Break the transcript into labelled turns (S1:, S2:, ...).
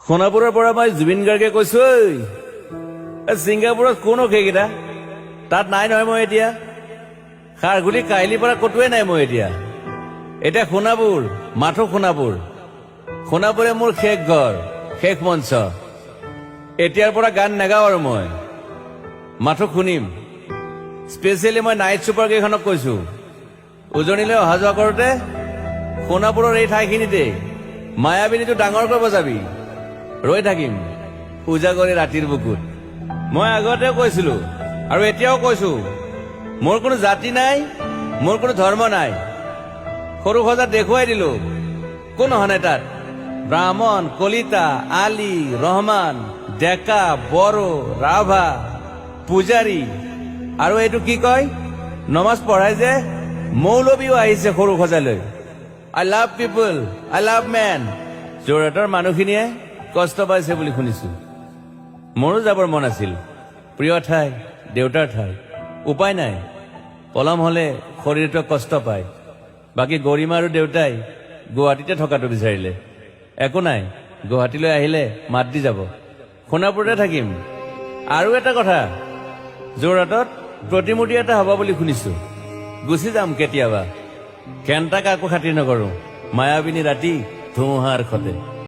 S1: সোণাপুৰৰ পৰা মই জুবিন গাৰ্গে কৈছো ছিংগাপুৰত কোন সেইকেইটা তাত নাই নহয় মই এতিয়া খাৰগুলি কাহিলীৰ পৰা কতোৱে নাই মই এতিয়া সোণাপুৰ মাথো সোণাপুৰে মোৰ শেষ ঘৰ শেষ মঞ্চ এতিয়াৰ পৰা গান নাগাওঁ আৰু মই মাথো শুনিম স্পেচিয়েলি মই নাইট ছুপাৰ কেইখনক কৈছো উজনিলৈ অহা যোৱা কৰোঁতে সোণাপুৰৰ এই ঠাইখিনিতে মায়াবিনীটো ডাঙৰকৈ বজাবি ৰৈ থাকিম উজাগৰি ৰাতিৰ বুকুত মই আগতেও কৈছিলো আৰু এতিয়াও কৈছো মোৰ কোনো জাতি নাই মোৰ কোনো ধৰ্ম নাই সৰু সজা দেখুৱাই দিলো কোন অহা নাই তাত ব্ৰাহ্মণ কলিতা আলী ৰহমান ডেকা বড়ো ৰাভা পূজাৰী আৰু এইটো কি কয় নমাজ পঢ়াই যে মৌলবীও আহিছে সৰু সজালৈ I love people I love man যোৰহাটৰ মানুহখিনিয়ে কষ্ট পাইছে বুলি শুনিছো মোৰো যাবৰ মন আছিল প্ৰিয় ঠাই দেউতাৰ ঠাই উপায় নাই পলম হলে শৰীৰটোৱে কষ্ট পায় বাকী গৰিমা আৰু দেউতাই গুৱাহাটীতে থকাটো বিচাৰিলে একো নাই গুৱাহাটীলৈ আহিলে মাত দি যাব সোণাপুৰতে থাকিম আৰু এটা কথা যোৰহাটত প্ৰতিমূৰ্তি এটা হ'ব বুলি শুনিছো গুচি যাম কেতিয়াবা কেণ্টা কাকো খাতিৰ নকৰো মায়াবিনী ৰাতি ধুমুহাৰ খতে